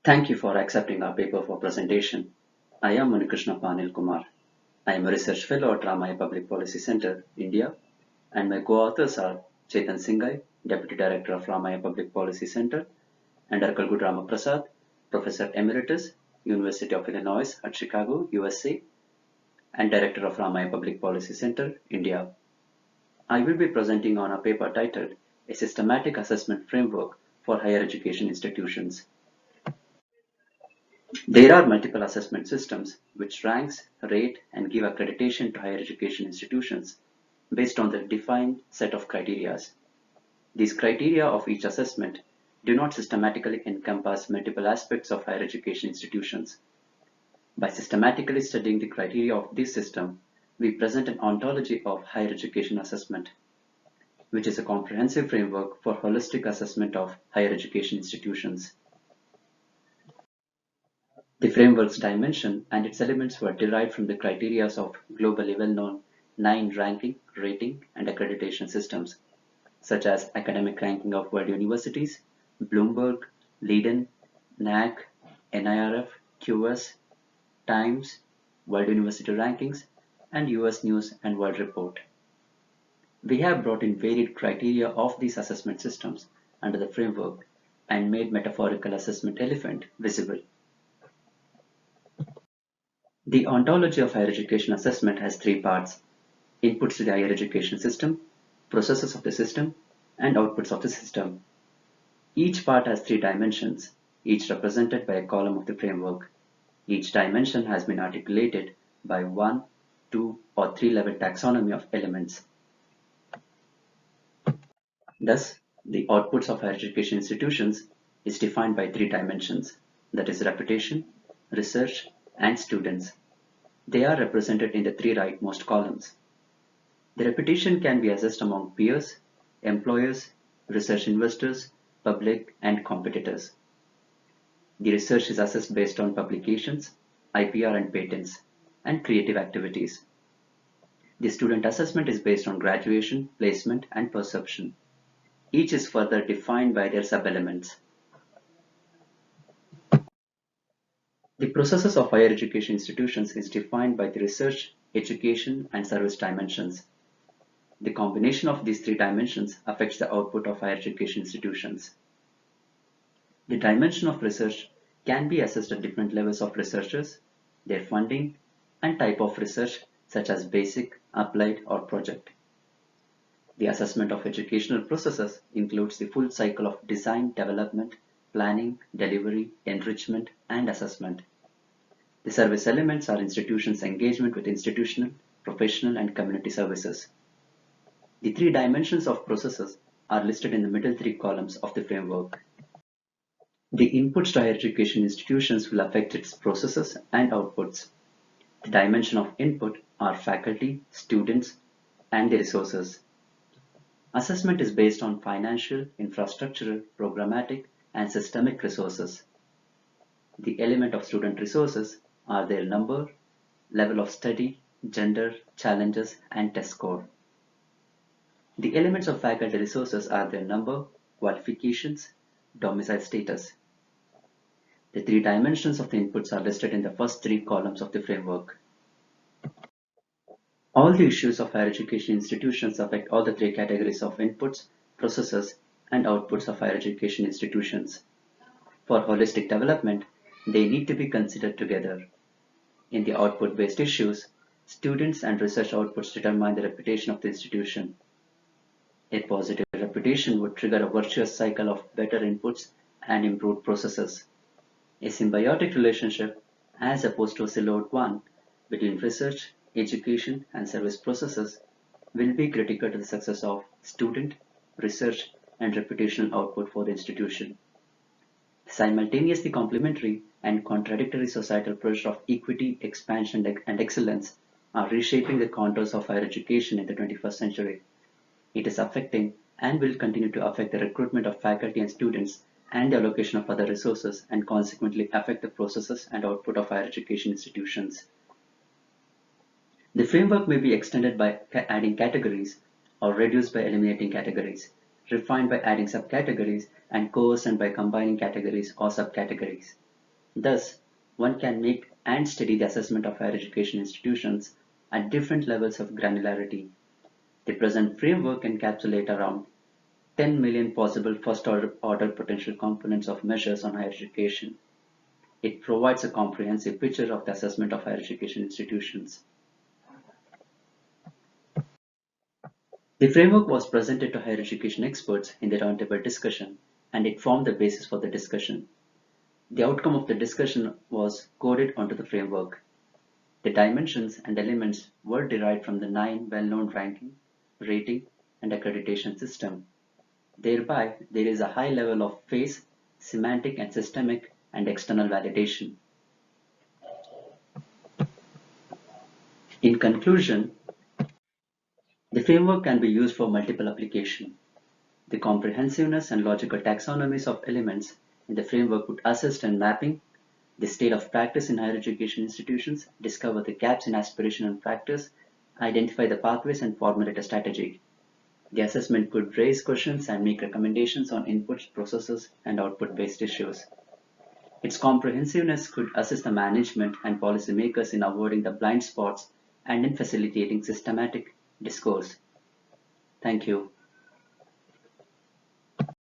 Thank you for accepting our paper for presentation. I am Manikrishna Panil Kumar. I am a research fellow at Ramaya Public Policy Center, India, and my co-authors are Chetan Singhai, Deputy Director of Ramaya Public Policy Center, and Arkalgud Ramaprasad, Professor Emeritus, University of Illinois at Chicago, USA, and Director of Ramaya Public Policy Center, India. I will be presenting on a paper titled A Systematic Assessment Framework for Higher Education Institutions. There are multiple assessment systems which ranks, rate, and give accreditation to higher education institutions based on the defined set of criteria. These criteria of each assessment do not systematically encompass multiple aspects of higher education institutions. By systematically studying the criteria of this system, we present an ontology of higher education assessment, which is a comprehensive framework for holistic assessment of higher education institutions. The framework's dimension and its elements were derived from the criteria of globally well-known 9 ranking, rating, and accreditation systems, such as Academic Ranking of World Universities, Bloomberg, Leiden, NAAC, NIRF, QS, Times, World University Rankings, and US News and World Report. We have brought in varied criteria of these assessment systems under the framework and made metaphorical assessment elephant visible. The ontology of higher education assessment has 3 parts: inputs to the higher education system, processes of the system, and outputs of the system. Each part has 3 dimensions, each represented by a column of the framework. Each dimension has been articulated by 1, 2, or 3 level taxonomy of elements. Thus, the outputs of higher education institutions is defined by 3 dimensions, that is reputation, research, and students. They are represented in the 3 rightmost columns. The reputation can be assessed among peers, employers, research investors, public, and competitors. The research is assessed based on publications, IPR and patents, and creative activities. The student assessment is based on graduation, placement, and perception. Each is further defined by their sub-elements. The processes of higher education institutions is defined by the research, education, and service dimensions. The combination of these 3 dimensions affects the output of higher education institutions. The dimension of research can be assessed at different levels of researchers, their funding, and type of research such as basic, applied, or project. The assessment of educational processes includes the full cycle of design, development, planning, delivery, enrichment, and assessment. The service elements are institutions' engagement with institutional, professional, and community services. The 3 dimensions of processes are listed in the middle 3 columns of the framework. The inputs to higher education institutions will affect its processes and outputs. The dimension of input are faculty, students, and the resources. Assessment is based on financial, infrastructural, programmatic, and systemic resources. The element of student resources are their number, level of study, gender, challenges, and test score. The elements of faculty resources are their number, qualifications, domicile status. The 3 dimensions of the inputs are listed in the first 3 columns of the framework. All the issues of higher education institutions affect all the 3 categories of inputs, processes, and outputs of higher education institutions. For holistic development, they need to be considered together. In the output-based issues, students and research outputs determine the reputation of the institution. A positive reputation would trigger a virtuous cycle of better inputs and improved processes. A symbiotic relationship, as opposed to a siloed one, between research, education, and service processes will be critical to the success of student, research, and reputational output for the institution. Simultaneously complementary and contradictory societal pressure of equity, expansion, and excellence are reshaping the contours of higher education in the 21st century. It is affecting and will continue to affect the recruitment of faculty and students and the allocation of other resources, and consequently affect the processes and output of higher education institutions. The framework may be extended by adding categories or reduced by eliminating categories, refined by adding subcategories, and coarsened by combining categories or subcategories. Thus, one can make and study the assessment of higher education institutions at different levels of granularity. The present framework encapsulates around 10 million possible first order potential components of measures on higher education. It provides a comprehensive picture of the assessment of higher education institutions. The framework was presented to higher education experts in the roundtable discussion, and it formed the basis for the discussion. The outcome of the discussion was coded onto the framework. The dimensions and elements were derived from the 9 well-known ranking, rating, and accreditation system. Thereby, there is a high level of phase, semantic and systemic and external validation. In conclusion, the framework can be used for multiple applications. The comprehensiveness and logical taxonomies of elements in the framework would assist in mapping the state of practice in higher education institutions, discover the gaps in aspiration and practice, identify the pathways, and formulate a strategy. The assessment could raise questions and make recommendations on inputs, processes, and output-based issues. Its comprehensiveness could assist the management and policymakers in avoiding the blind spots and in facilitating systematic discourse. Thank you.